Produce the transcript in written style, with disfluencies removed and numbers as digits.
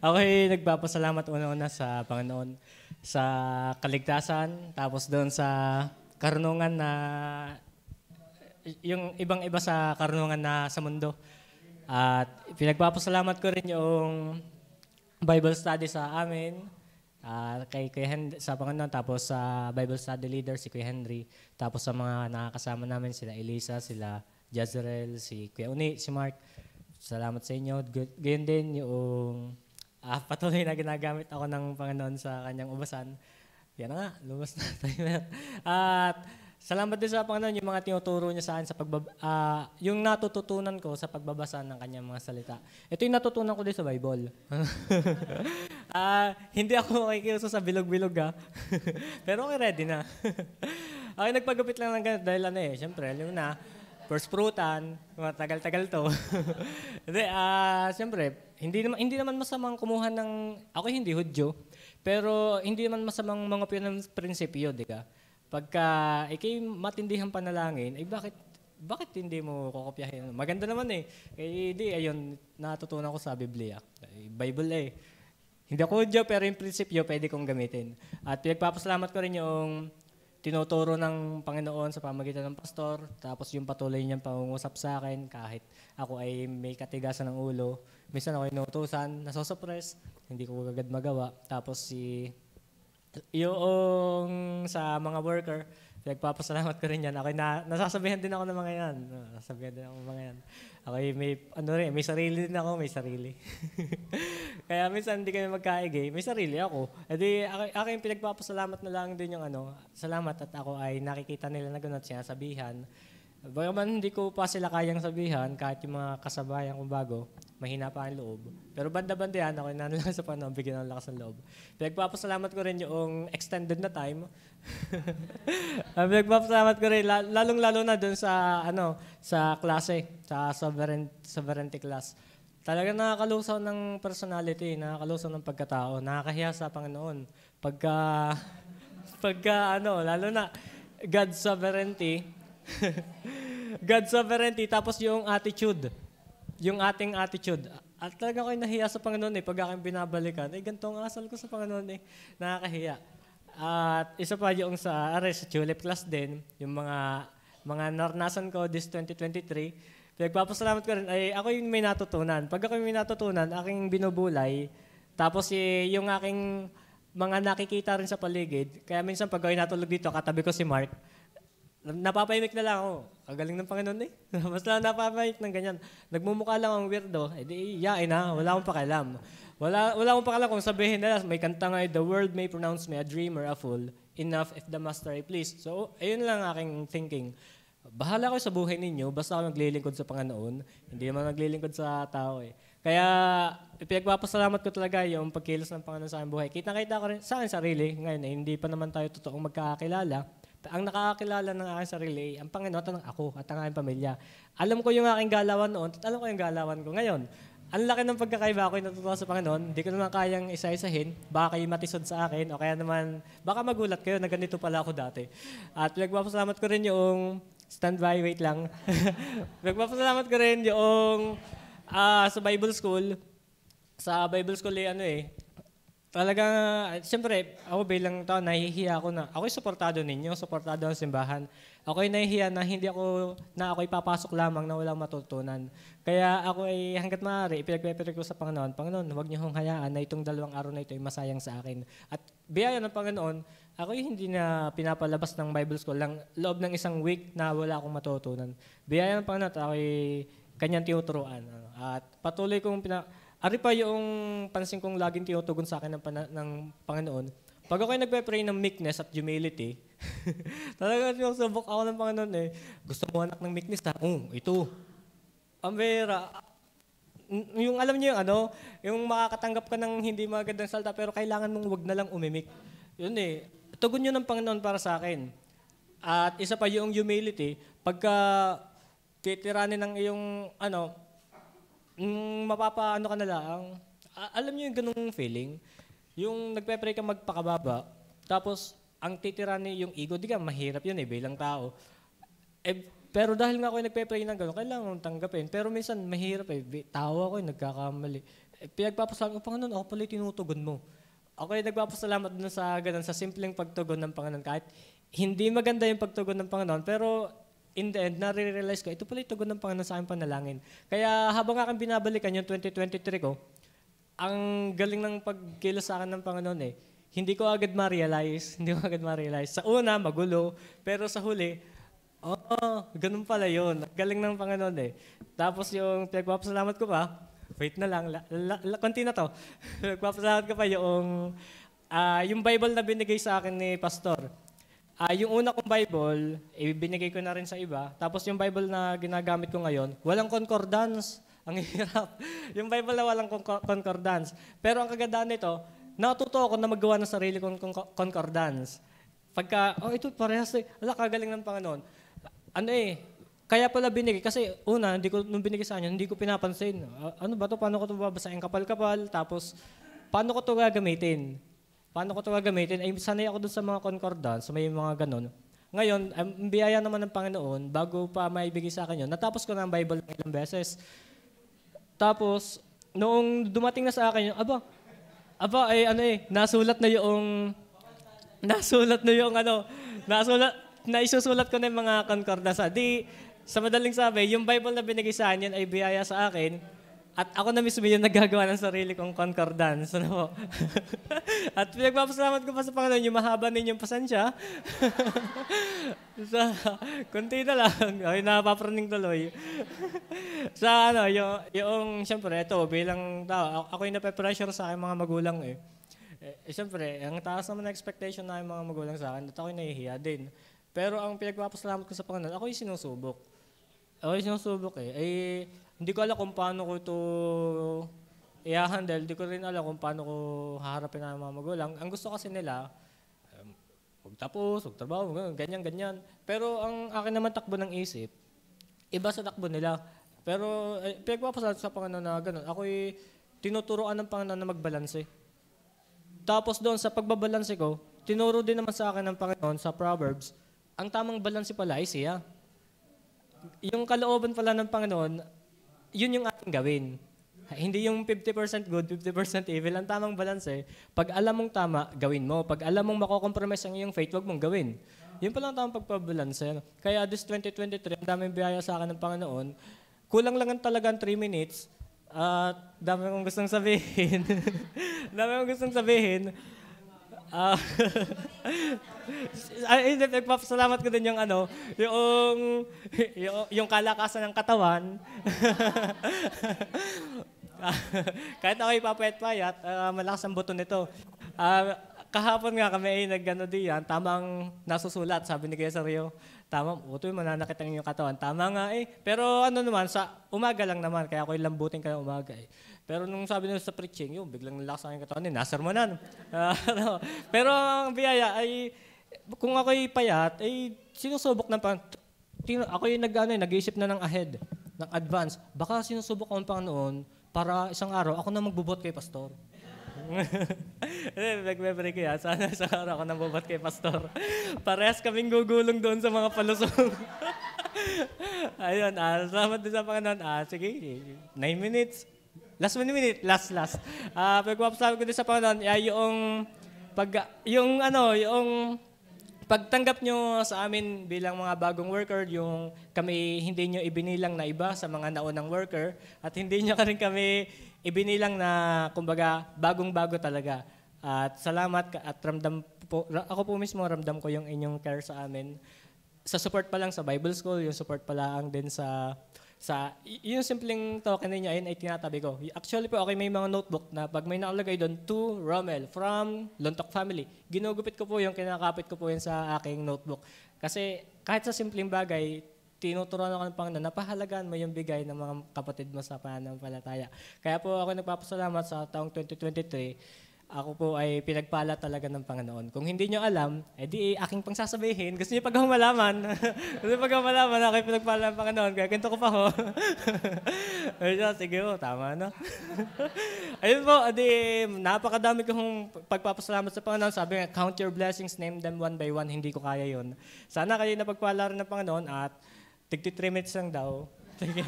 Ako'y nagpapasalamat una-una sa Panginoon sa kaligtasan, tapos doon sa karunungan na yung ibang-iba sa karunungan na sa mundo. At pinagpapasalamat ko rin yung Bible study sa amin, kay Kuya Henry, sa Panginoon, tapos sa Bible study leader si Kuya Henry, tapos sa mga nakakasama namin sila Elisa, sila Jezreel, si Kuya Uni, si Mark. Salamat sa inyo. Ganyan din yung patuloy na ginagamit ako ng Panginoon sa kanyang ubasan. Yan na nga, lumabas na tayo. At salamat din sa Panginoon yung mga tinuturo niya sa akin sa yung natututunan ko sa pagbabasa ng kanyang mga salita. Ito yung natutunan ko din sa Bible. Hindi ako makikiuso sa bilog-bilog pero okay, ready na. Okay, nagpagupit lang ng ganito dahil syempre, alam mo na, first fruitan, matagal-tagal to. Hindi, siyempre, hindi naman masamang kumuha ng, ako hindi Hudyo, pero hindi naman masamang mga prinsipyo, di ka? Pagka ikay matindihang panalangin, bakit hindi mo kokopyahin? Maganda naman ayun, natutunan ko sa Biblia. Bible Hindi ako Hudyo, pero yung prinsipyo pwede kong gamitin. At pinagpapasalamat ko rin yung tinuturo ng Panginoon sa pamagitan ng pastor, tapos yung patuloy niyang pangungusap sa akin kahit ako ay may katigasan ng ulo. Minsan ako inutusan, nasosurpress, hindi ko agad magawa. Tapos yung sa mga worker, nagpapasalamat ko rin yan. Ako nasasabihan din ako ng mga yan. Nasasabihan din ako ng mga yan. Ako may sarili din ako, may sarili. Kaya minsan hindi kami magkaigay, may sarili ako. Edi aking pinagpapasalamat na lang din yung salamat at ako ay nakikita nila na gano'n at sinasabihan. Bagaman hindi ko pa sila kayang sabihan, kahit yung mga kasabayan kong bago, mahina pa ang loob. Pero banda-banda yan, ako nanalakas sa Panginoon, bigyan ng lakas ng loob. Pinagpapasalamat ko rin yung extended na time. Pinagpapasalamat ko rin, lalong-lalo na dun sa klase, sa sovereignty class. Talagang nakakalusaw ng personality, nakakalusaw ng pagkatao, nakakahiya sa Panginoon. Lalo na God's sovereignty, God's sovereignty, tapos yung attitude, yung ating attitude. At talaga ako'y nahiya sa Panginoon pag aking binabalikan, ganito ang asal ko sa Panginoon nakakahiya. At isa pa yung sa tulip class din, yung mga naranasan ko this 2023, pinagpapasalamat ko rin, ako yung may natutunan. Pag ako yung may natutunan, aking binubulay, tapos yung aking mga nakikita rin sa paligid, kaya minsan pag ako'y natulog dito, katabi ko si Mark, napapahimik na lang ako. Kagaling ng Panginoon Basta napapahimik ng ganyan. Nagmumukha lang ang weirdo. Yain wala akong pakialam. Wala akong pakialam kung sabihin nila, may kanta nga, the world may pronounce me a dreamer, a fool. Enough if the master I please. So, ayun lang aking thinking. Bahala ko sa buhay ninyo, basta ako naglilingkod sa Panginoon. Hindi naman naglilingkod sa tao Kaya, ipinagpapasalamat ko talaga yung pagkilos ng Panginoon sa aking buhay. Kita-kita ko rin sa akin sarili. Ngayon, hindi pa naman tayo totoong magkakakilala. Ang nakakakilala ng aking sarili, ang Panginoon at ako at ang aking pamilya. Alam ko yung aking galawan noon at alam ko yung galawan ko ngayon. Ang laki ng pagkakaiba ko yung natutuwa sa Panginoon, hindi ko naman kayang isa-isahin, baka kayo matisod sa akin o kaya naman, baka magulat kayo na ganito pala ako dati. At pinagpapasalamat ko rin yung, standby, wait lang. Pinagpapasalamat ko rin yung sa Bible School. Sa Bible School talaga, siyempre, ako bilang tao, nahihiya ako na, ako'y suportado ninyo, suportado ng simbahan. Ako'y nahihiya na ako'y papasok lamang na walang matutunan. Kaya ako ay hanggat maaari, ipinagpipiri ko sa Panginoon, Panginoon, huwag niyo hong hayaan na itong 2 araw na ito ay masayang sa akin. At biyaya ng Panginoon, ako'y hindi na pinapalabas ng Bible School lang loob ng 1 week na wala akong matutunan. Biyaya ng Panginoon, ako'y kanyang tinuturuan. At patuloy kong Ari pa yung pansin kong laging tinutugon sa akin ng Panginoon. Pag ako'y nagpe-pray ng meekness at humility, talaga sinusubok ako ng Panginoon Gusto mo anak ng meekness ito. Ambera. Yung alam niyo yung makakatanggap ka ng hindi magandang salita pero kailangan mong wag na lang umimik. Yun Tugon yun ng Panginoon para sa akin. At isa pa yung humility, pagka titiranin ng iyong mapapaano ka na lang. Alam niyo yung ganung feeling? Yung nagpe-pray ka magpakababa, tapos ang titiranin yung ego, di ka, mahirap yun bilang tao. Pero dahil nga ako nagpe-pray ng gano'n, kailangan mong tanggapin. Pero minsan mahirap tao ako nagkakamali. Pinagpapasalamat ko, Panginoon, ako pala tinutugon mo. Ako ay nagpapasalamat dun sa ganun, sa simpleng pagtugon ng Panginoon. Kahit hindi maganda yung pagtugon ng Panginoon, pero in the end, nare-realize ko, ito pala yung tugon ng Panginoon sa aking panalangin. Kaya habang aking binabalikan yung 2023 ko, ang galing ng pagkilos sa akin ng Panginoon eh. Hindi ko agad ma-realize. Sa una, magulo. Pero sa huli, ganun pala yun. Galing ng Panginoon eh. Tapos yung pinagpapasalamat ko pa, wait na lang, konti na to. Pinagpapasalamat ko pa yung Bible na binigay sa akin ni Pastor. Yung una kong Bible, binigay ko na rin sa iba. Tapos yung Bible na ginagamit ko ngayon, walang concordance. Ang hirap. Yung Bible na walang concordance. Pero ang kagandaan nito, natuto ako na maggawa ng sarili kong concordance. Pagka, ito parehas eh. Kagaling ng Panginoon. Kaya pala binigay. Kasi una, nung binigay sa kanya, hindi ko pinapansin. Ano ba to? Paano ko ito babasahin? Kapal-kapal. Tapos, paano ko ito gagamitin? Ay, sanay ako dun sa mga concordance, may mga ganun. Ngayon, ang biyaya naman ng Panginoon, bago pa maibigay sa akin yun, natapos ko na ang Bible ng ilang beses. Tapos, noong dumating na sa akin yun, naisusulat ko na yung mga concordance. Sa madaling sabi, yung Bible na binigay sa akin, ay biyaya sa akin, at ako na mismo yung naggagawa ng sarili kong concordance. Ano po? At pinagpapasalamat ko pa sa Panginoon, yung mahaba ninyong pasensya. Kunti na lang. Ay, napapraning tuloy. Siyempre, ito, bilang tao, ako yung nape-pressure sa aking mga magulang eh. Siyempre, ang taas naman na expectation na mga magulang sa akin, at ako yung nahihiya din. Pero ang pinagpapasalamat ko sa Panginoon, ako yung sinusubok. Hindi ko alam kung paano ko ito i-handle. Hindi ko rin alam kung paano ko haharapin ang mga magulang. Ang gusto kasi nila, huwag tapos, huwag trabaho, ganyan. Pero ang akin naman takbo ng isip, iba sa takbo nila. Pero pinagpapasalamat sa Panginoon na gano'n. Ako'y tinuturoan ng Panginoon na magbalanse. Tapos doon sa pagbabalanse ko, tinuro din naman sa akin ng Panginoon sa Proverbs, ang tamang balanse pala ay siya. Yung kalooban pala ng Panginoon, yun yung ating gawin. Hindi yung 50% good, 50% evil. Ang tamang balance pag alam mong tama, gawin mo. Pag alam mong makokompromise ang iyong faith, wag mong gawin. Yun pala ang tamang pagpabalanse. Kaya this 2023, ang daming biyaya sa akin ng Panginoon. Kulang lang talaga 3 minutes. Dami kong gustong sabihin. Nagpapasalamat ko din yung kalakasan ng katawan. Kahit ako ipapayat-payat, malakas ang buto nito. Kahapon nga kami ay nag-ano diyan, tamang nasusulat, sabi ni Kuya Rio. Tama, ito yung mananakit ang iyong katawan. Tama nga eh. Pero sa umaga lang naman, kaya ako lambutin ka ng umaga eh. Pero nung sabi nila sa preaching, biglang nalakas ang katawan, nasermonan. Pero ang biyaya ay, kung ako'y payat, ay sinusubok ng ako yung nag-iisip na ng ahead, ng advance. Baka sinusubok ko ang Panginoon para isang araw, ako na magbubot kay Pastor. Nagbe-break yan. Sana isang araw ako na magbubot kay Pastor. Parehas kaming gugulong doon sa mga palusong. Ayun, salamat din sa Panginoon. Sige, 9 minutes. Last minute. Pagpapasabi ko din sa Panginoon, yung pagtanggap nyo sa amin bilang mga bagong worker, yung kami hindi nyo ibinilang na iba sa mga naunang worker, at hindi nyo rin kami ibinilang na, kumbaga, bagong-bago talaga. At salamat at ako po mismo ramdam ko yung inyong care sa amin. Sa support pa lang sa Bible School, yung support pa lang din yung simpleng token ninyo, ayun ay tinatabi ko. Actually po, may mga notebook na pag may nakalagay doon, to Rommel from Lontok Family. Ginugupit ko po yung kinakapit ko po yun sa aking notebook. Kasi kahit sa simpleng bagay, tinuturuan ako ng Panginoon, napahalagaan mo yung bigay ng mga kapatid mo sa pananampalataya. Kaya po ako nagpapasalamat sa taong 2023. Ako po ay pinagpala talaga ng Panginoon. Kung hindi nyo alam, di aking pangsasabihin. Gusto nyo pag ako malaman? Ako ay pinagpala ng Panginoon. Kaya kinto ko pa ho. Sige ho, tama na. Ayun po, napakadami kong pagpapasalamat sa Panginoon. Sabi nga, count your blessings, name them one by one. Hindi ko kaya yun. Sana kayo napagpala rin ng Panginoon at tig 3 minutes lang daw. Sige.